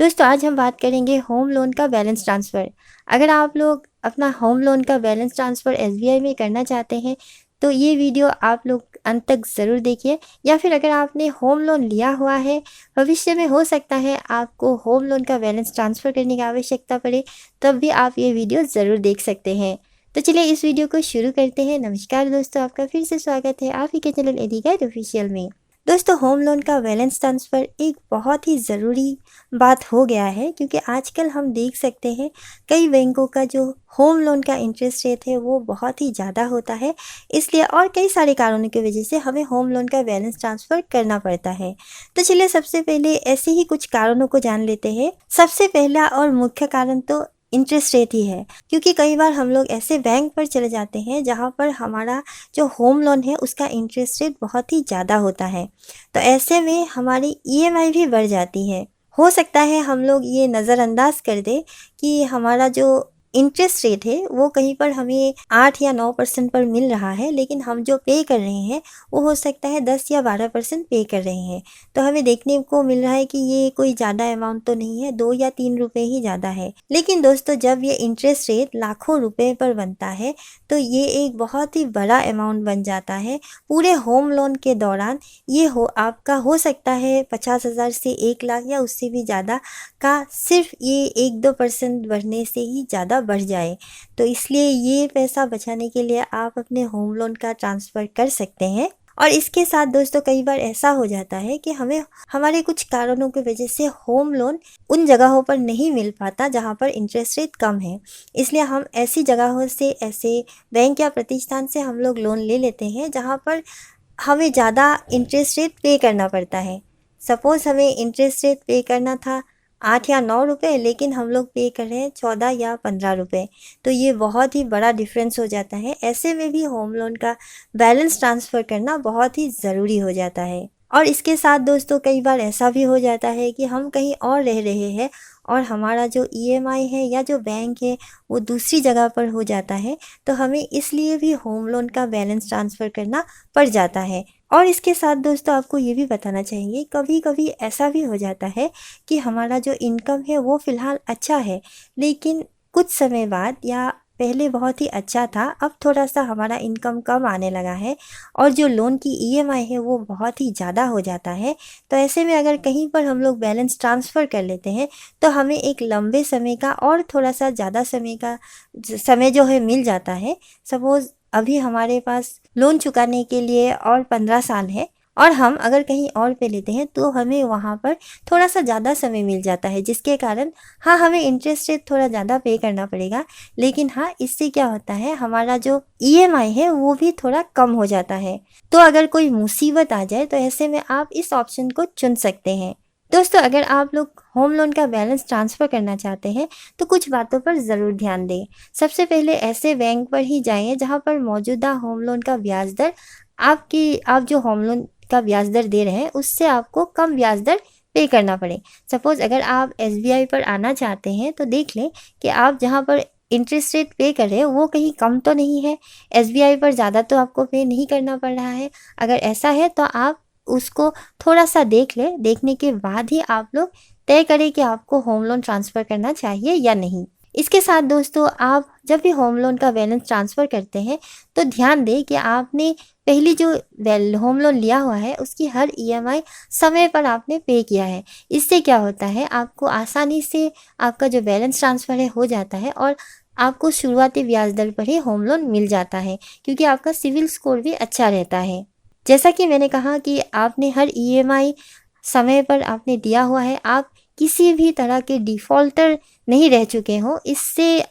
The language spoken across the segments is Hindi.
दोस्तों आज हम बात करेंगे होम लोन का बैलेंस ट्रांसफ़र। अगर आप लोग अपना होम लोन का बैलेंस ट्रांसफ़र एसबीआई में करना चाहते हैं तो ये वीडियो आप लोग अंत तक ज़रूर देखिए। या फिर अगर आपने होम लोन लिया हुआ है, भविष्य में हो सकता है आपको होम लोन का बैलेंस ट्रांसफ़र करने की आवश्यकता पड़े, तब भी आप ये वीडियो ज़रूर देख सकते हैं। तो चलिए इस वीडियो को शुरू करते हैं। नमस्कार दोस्तों, आपका फिर से स्वागत है आप ही के चैनल एडी गाइड ऑफिशियल में। दोस्तों होम लोन का बैलेंस ट्रांसफ़र एक बहुत ही ज़रूरी बात हो गया है, क्योंकि आजकल हम देख सकते हैं कई बैंकों का जो होम लोन का इंटरेस्ट रेट है वो बहुत ही ज़्यादा होता है। इसलिए और कई सारे कारणों की वजह से हमें होम लोन का बैलेंस ट्रांसफ़र करना पड़ता है। तो चलिए सबसे पहले ऐसे ही कुछ कारणों को जान लेते हैं। सबसे पहला और मुख्य कारण तो इंटरेस्ट रेट ही है, क्योंकि कई बार हम लोग ऐसे बैंक पर चले जाते हैं जहाँ पर हमारा जो होम लोन है उसका इंटरेस्ट रेट बहुत ही ज़्यादा होता है। तो ऐसे में हमारी ईएमआई भी बढ़ जाती है। हो सकता है हम लोग ये नज़रअंदाज कर दें कि हमारा जो इंटरेस्ट रेट है वो कहीं पर हमें 8 या 9% पर मिल रहा है, लेकिन हम जो पे कर रहे हैं वो हो सकता है 10 या 12% पे कर रहे हैं। तो हमें देखने को मिल रहा है कि ये कोई ज़्यादा अमाउंट तो नहीं है, 2 या 3 रुपए ही ज़्यादा है। लेकिन दोस्तों जब ये इंटरेस्ट रेट लाखों रुपए पर बनता है तो ये एक बहुत ही बड़ा अमाउंट बन जाता है। पूरे होम लोन के दौरान ये आपका हो सकता है 50,000 से 1 लाख या उससे भी ज़्यादा का सिर्फ ये 1-2% बढ़ने से ही ज़्यादा बढ़ जाए। तो इसलिए ये पैसा बचाने के लिए आप अपने होम लोन का ट्रांसफ़र कर सकते हैं। और इसके साथ दोस्तों कई बार ऐसा हो जाता है कि हमें हमारे कुछ कारणों की वजह से होम लोन उन जगहों पर नहीं मिल पाता जहां पर इंटरेस्ट रेट कम है। इसलिए हम ऐसी जगहों से, ऐसे बैंक या प्रतिष्ठान से हम लोग लोन ले लेते हैं जहां पर हमें ज़्यादा इंटरेस्ट रेट पे करना पड़ता है। सपोज़ हमें इंटरेस्ट रेट पे करना था 8 या 9 रुपए, लेकिन हम लोग पे कर रहे हैं 14 या 15 रुपए। तो ये बहुत ही बड़ा डिफरेंस हो जाता है। ऐसे में भी होम लोन का बैलेंस ट्रांसफ़र करना बहुत ही ज़रूरी हो जाता है। और इसके साथ दोस्तों कई बार ऐसा भी हो जाता है कि हम कहीं और रह रहे हैं और हमारा जो ईएमआई है या जो बैंक है वो दूसरी जगह पर हो जाता है, तो हमें इसलिए भी होम लोन का बैलेंस ट्रांसफ़र करना पड़ जाता है। और इसके साथ दोस्तों आपको ये भी बताना चाहिए, कभी कभी ऐसा भी हो जाता है कि हमारा जो इनकम है वो फ़िलहाल अच्छा है, लेकिन कुछ समय बाद या पहले बहुत ही अच्छा था, अब थोड़ा सा हमारा इनकम कम आने लगा है और जो लोन की ईएमआई है वो बहुत ही ज़्यादा हो जाता है। तो ऐसे में अगर कहीं पर हम लोग बैलेंस ट्रांसफ़र कर लेते हैं तो हमें एक लंबे समय का और थोड़ा सा ज़्यादा समय जो है मिल जाता है। सपोज़ अभी हमारे पास लोन चुकाने के लिए और 15 साल है और हम अगर कहीं और पे लेते हैं तो हमें वहाँ पर थोड़ा सा ज़्यादा समय मिल जाता है, जिसके कारण हाँ हमें इंटरेस्ट रेट थोड़ा ज़्यादा पे करना पड़ेगा, लेकिन हाँ इससे क्या होता है हमारा जो ईएमआई है वो भी थोड़ा कम हो जाता है। तो अगर कोई मुसीबत आ जाए तो ऐसे में आप इस ऑप्शन को चुन सकते हैं। दोस्तों अगर आप लोग होम लोन का बैलेंस ट्रांसफ़र करना चाहते हैं तो कुछ बातों पर ज़रूर ध्यान दें। सबसे पहले ऐसे बैंक पर ही जाइए जहां पर मौजूदा होम लोन का ब्याज दर आप जो होम लोन का ब्याज दर दे रहे हैं उससे आपको कम ब्याज दर पे करना पड़े। सपोज़ अगर आप एसबीआई पर आना चाहते हैं तो देख लें कि आप जहां पर इंटरेस्ट रेट पे कर रहे हैं वो कहीं कम तो नहीं है, एसबीआई पर ज़्यादा तो आपको पे नहीं करना पड़ रहा है। अगर ऐसा है तो आप उसको थोड़ा सा देख लें, देखने के बाद ही आप लोग तय करें कि आपको होम लोन ट्रांसफ़र करना चाहिए या नहीं। इसके साथ दोस्तों आप जब भी होम लोन का बैलेंस ट्रांसफ़र करते हैं तो ध्यान दें कि आपने पहली जो होम लोन लिया हुआ है उसकी हर ईएमआई समय पर आपने पे किया है। इससे क्या होता है आपको आसानी से आपका जो बैलेंस ट्रांसफ़र है हो जाता है और आपको शुरुआती ब्याज दर पर ही होम लोन मिल जाता है, क्योंकि आपका सिविल स्कोर भी अच्छा रहता है। जैसा कि मैंने कहा कि आपने हर ईएमआई समय पर आपने दिया हुआ है, आप किसी भी तरह के डिफ़ॉल्टर नहीं रह चुके हो। इससे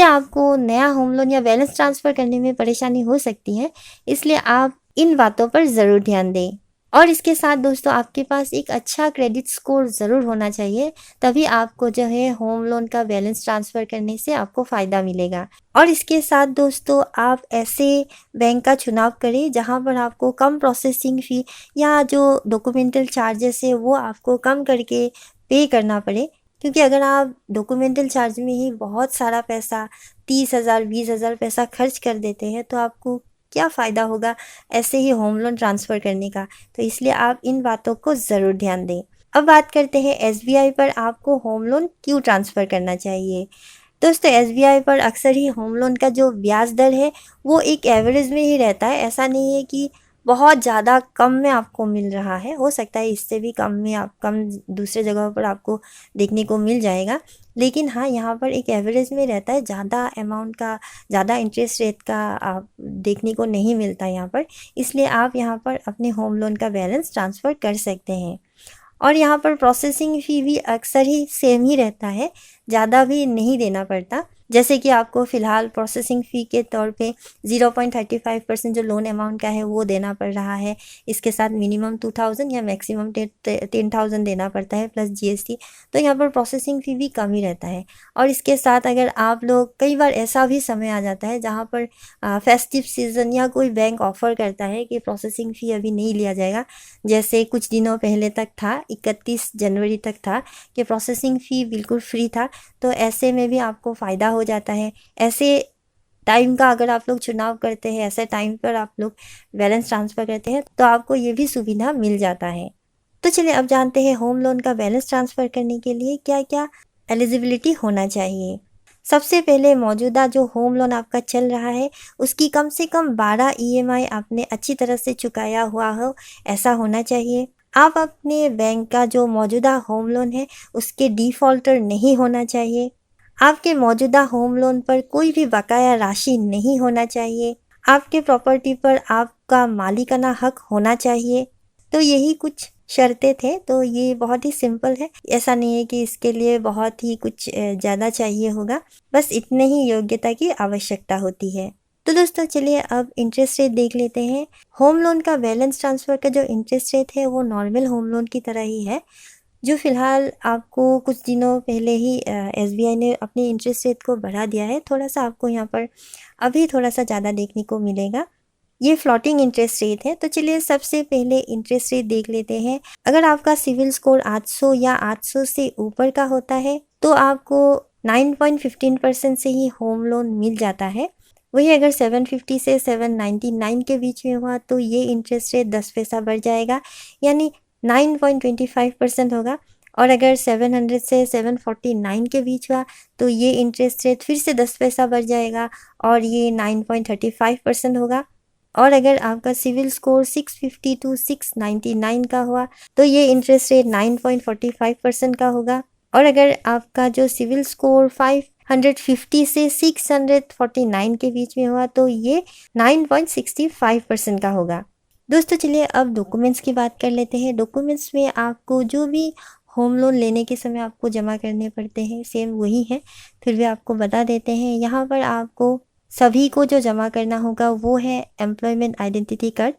आपको नया होम लोन या बैलेंस ट्रांसफ़र करने में परेशानी हो सकती है, इसलिए आप इन बातों पर ज़रूर ध्यान दें। और इसके साथ दोस्तों आपके पास एक अच्छा क्रेडिट स्कोर ज़रूर होना चाहिए, तभी आपको जो है होम लोन का बैलेंस ट्रांसफ़र करने से आपको फ़ायदा मिलेगा। और इसके साथ दोस्तों आप ऐसे बैंक का चुनाव करें जहां पर आपको कम प्रोसेसिंग फ़ी या जो डॉक्यूमेंटल चार्जेस है वो आपको कम करके पे करना पड़े, क्योंकि अगर आप डॉक्यूमेंटल चार्ज में ही बहुत सारा पैसा 30,000 20,000 पैसा खर्च कर देते हैं तो आपको क्या फ़ायदा होगा ऐसे ही होम लोन ट्रांसफ़र करने का। तो इसलिए आप इन बातों को ज़रूर ध्यान दें। अब बात करते हैं एसबीआई पर आपको होम लोन क्यों ट्रांसफ़र करना चाहिए। दोस्तों, एसबीआई पर अक्सर ही होम लोन का जो ब्याज दर है वो एक एवरेज में ही रहता है। ऐसा नहीं है कि बहुत ज़्यादा कम में आपको मिल रहा है, हो सकता है इससे भी कम में आप कम दूसरे जगहों पर आपको देखने को मिल जाएगा। लेकिन हाँ, यहाँ पर एक एवरेज में रहता है, ज़्यादा अमाउंट का, ज़्यादा इंटरेस्ट रेट का आप देखने को नहीं मिलता यहाँ पर। इसलिए आप यहाँ पर अपने होम लोन का बैलेंस ट्रांसफ़र कर सकते हैं। और यहाँ पर प्रोसेसिंग फ़ी भी अक्सर ही सेम ही रहता है, ज़्यादा भी नहीं देना पड़ता। जैसे कि आपको फ़िलहाल प्रोसेसिंग फ़ी के तौर पे 0.35% जो लोन अमाउंट का है वो देना पड़ रहा है। इसके साथ मिनिमम 2000 या मैक्सिमम 10,000 देना पड़ता है प्लस जीएसटी। तो यहाँ पर प्रोसेसिंग फ़ी भी कम ही रहता है। और इसके साथ अगर आप लोग, कई बार ऐसा भी समय आ जाता है जहाँ पर फेस्टिव सीज़न या कोई बैंक ऑफ़र करता है कि प्रोसेसिंग फ़ी अभी नहीं लिया जाएगा। जैसे कुछ दिनों पहले तक था, 31 जनवरी तक था कि प्रोसेसिंग फ़ी बिल्कुल फ्री था। तो ऐसे में भी आपको फ़ायदा हो जाता है। ऐसे टाइम का अगर आप लोग चुनाव करते हैं, ऐसे टाइम पर आप लोग बैलेंस ट्रांसफ़र करते हैं, तो आपको ये भी सुविधा मिल जाता है। तो चलिए अब जानते हैं होम लोन का बैलेंस ट्रांसफ़र करने के लिए क्या-क्या एलिजिबिलिटी होना चाहिए। सबसे पहले मौजूदा जो होम लोन आपका चल रहा है उसकी कम से कम 12 ईएमआई आपने अच्छी तरह से चुकाया हुआ हो, ऐसा होना चाहिए। आप अपने बैंक का जो मौजूदा होम लोन है उसके डिफ़ॉल्टर नहीं होना चाहिए। आपके मौजूदा होम लोन पर कोई भी बकाया राशि नहीं होना चाहिए। आपके प्रॉपर्टी पर आपका मालिकाना हक होना चाहिए। तो यही कुछ शर्तें थे। तो ये बहुत ही सिंपल है, ऐसा नहीं है कि इसके लिए बहुत ही कुछ ज़्यादा चाहिए होगा, बस इतने ही योग्यता की आवश्यकता होती है। तो दोस्तों चलिए अब इंटरेस्ट रेट देख लेते हैं। होम लोन का बैलेंस ट्रांसफ़र का जो इंटरेस्ट रेट है वो नॉर्मल होम लोन की तरह ही है, जो फ़िलहाल आपको कुछ दिनों पहले ही एसबीआई ने अपनी इंटरेस्ट रेट को बढ़ा दिया है। थोड़ा-सा आपको यहाँ पर अभी थोड़ा-सा ज़्यादा देखने को मिलेगा। ये फ्लोटिंग इंटरेस्ट रेट है। तो चलिए सबसे पहले इंटरेस्ट रेट देख लेते हैं। अगर आपका सिविल स्कोर 800 या 800 से ऊपर का होता है तो आपको 9.15% से ही होम लोन मिल जाता है। वही अगर 750 से 799 के बीच में हुआ तो ये इंटरेस्ट रेट 10 पैसा बढ़ जाएगा, यानी 9.25% होगा। और अगर 700 से 749 के बीच हुआ तो ये इंटरेस्ट रेट फिर से 10 पैसा बढ़ जाएगा और ये 9.35% होगा। और अगर आपका सिविल स्कोर 650 टू 699 का हुआ तो ये इंटरेस्ट रेट 9.45% का होगा। और अगर आपका जो सिविल स्कोर 550 से 649 के बीच में हुआ तो ये 9.65% का होगा। दोस्तों चलिए अब डॉक्यूमेंट्स की बात कर लेते हैं। डॉक्यूमेंट्स में आपको जो भी होम लोन लेने के समय आपको जमा करने पड़ते हैं सेम वही है, फिर भी आपको बता देते हैं। यहाँ पर आपको सभी को जो जमा करना होगा वो है employment identity card,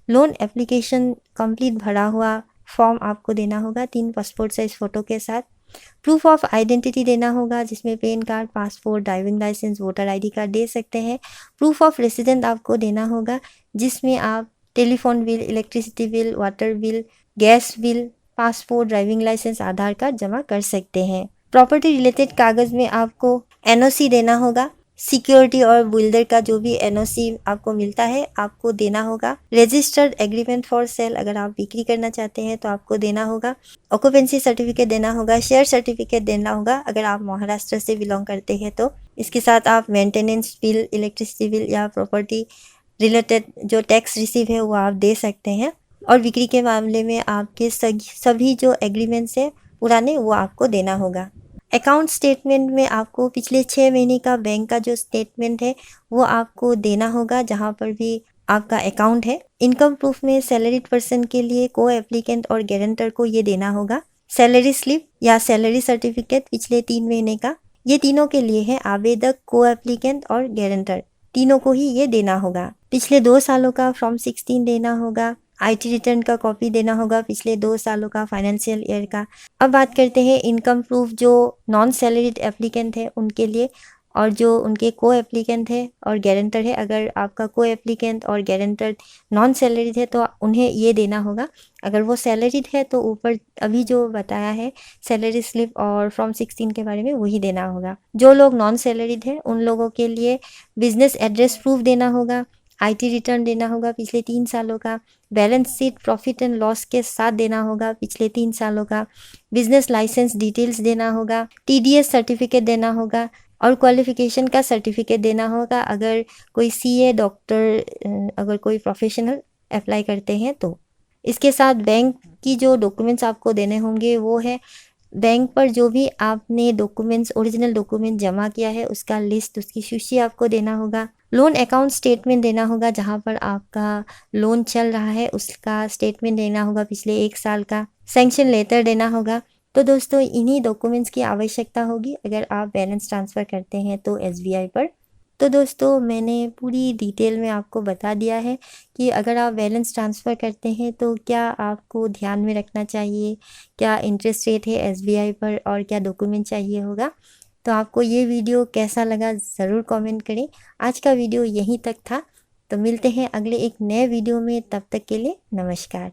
loan application complete भरा हुआ फॉर्म आपको देना होगा 3 पासपोर्ट साइज़ फ़ोटो के साथ, प्रूफ ऑफ आइडेंटिटी देना होगा जिसमें PAN card, passport, driving licence, voter ID card दे सकते हैं। प्रूफ ऑफ रेसिडेंट आपको देना होगा जिसमें आप telephone bill, electricity bill, water bill, gas bill, passport, driving licence, Aadhaar card जमा कर सकते हैं। प्रॉपर्टी रिलेटेड कागज़ में आपको एनओसी देना होगा। सिक्योरिटी और बिल्डर का जो भी एनओसी आपको मिलता है आपको देना होगा। रजिस्टर्ड एग्रीमेंट फॉर सेल, अगर आप बिक्री करना चाहते हैं तो आपको देना होगा। ऑक्यूपेंसी सर्टिफिकेट देना होगा। शेयर सर्टिफिकेट देना होगा अगर आप महाराष्ट्र से बिलोंग करते हैं तो। इसके साथ आप मेंटेनेंस बिल, इलेक्ट्रिसिटी बिल या प्रॉपर्टी रिलेटेड जो टैक्स रिसीव है वो आप दे सकते हैं। और बिक्री के मामले में आपके सभी जो एग्रीमेंट्स है पुराने वो आपको देना होगा। अकाउंट स्टेटमेंट में आपको पिछले 6 महीने का बैंक का जो स्टेटमेंट है वो आपको देना होगा जहाँ पर भी आपका अकाउंट है। इनकम प्रूफ में सैलरीड पर्सन के लिए को एप्लीकेंट और गारंटर को ये देना होगा। सैलरी स्लिप या सैलरी सर्टिफिकेट पिछले 3 महीने का, ये तीनों के लिए है, आवेदक, को एप्लीकेंट और गारंटर तीनों को ही ये देना होगा। पिछले 2 सालों का फॉर्म 16 देना होगा। आईटी रिटर्न का कॉपी देना होगा पिछले 2 सालों का, फाइनेंशियल ईयर का। अब बात करते हैं इनकम प्रूफ जो नॉन सैलरीड एप्लीकेंट है उनके लिए, और जो उनके को एप्लीकेंट है और गारंटर है। अगर आपका को एप्लीकेंट और गारंटर नॉन सैलरीड है तो उन्हें ये देना होगा। अगर वो सैलरीड है तो ऊपर अभी जो बताया है सैलरी स्लिप और फॉर्म 16 के बारे में वही देना होगा। जो लोग नॉन सैलरीड है उन लोगों के लिए बिजनेस एड्रेस प्रूफ देना होगा। आईटी रिटर्न देना होगा पिछले 3 सालों का, balance sheet profit and loss के साथ देना होगा पिछले 3 सालों का, बिजनेस लाइसेंस डिटेल्स देना होगा, टीडीएस सर्टिफिकेट देना होगा और क्वालिफिकेशन का सर्टिफिकेट देना होगा अगर कोई सीए, डॉक्टर, अगर कोई प्रोफेशनल अप्लाई करते हैं तो। इसके साथ बैंक की जो डॉक्यूमेंट्स आपको देने होंगे वो है बैंक पर जो भी आपने डॉक्यूमेंट्स, ओरिजिनल डॉक्यूमेंट जमा किया है उसका लिस्ट, उसकी सूची आपको देना होगा। लोन अकाउंट स्टेटमेंट देना होगा, जहाँ पर आपका लोन चल रहा है उसका स्टेटमेंट देना होगा पिछले 1 साल का। सैंक्शन लेटर देना होगा। तो दोस्तों इन्हीं डॉक्यूमेंट्स की आवश्यकता होगी अगर आप बैलेंस ट्रांसफ़र करते हैं तो एसबीआई पर। तो दोस्तों मैंने पूरी डिटेल में आपको बता दिया है कि अगर आप बैलेंस ट्रांसफ़र करते हैं तो क्या आपको ध्यान में रखना चाहिए, क्या इंटरेस्ट रेट है एसबीआई पर और क्या डॉक्यूमेंट चाहिए होगा। तो आपको ये वीडियो कैसा लगा ज़रूर कमेंट करें। आज का वीडियो यहीं तक था, तो मिलते हैं अगले एक नए वीडियो में, तब तक के लिए नमस्कार।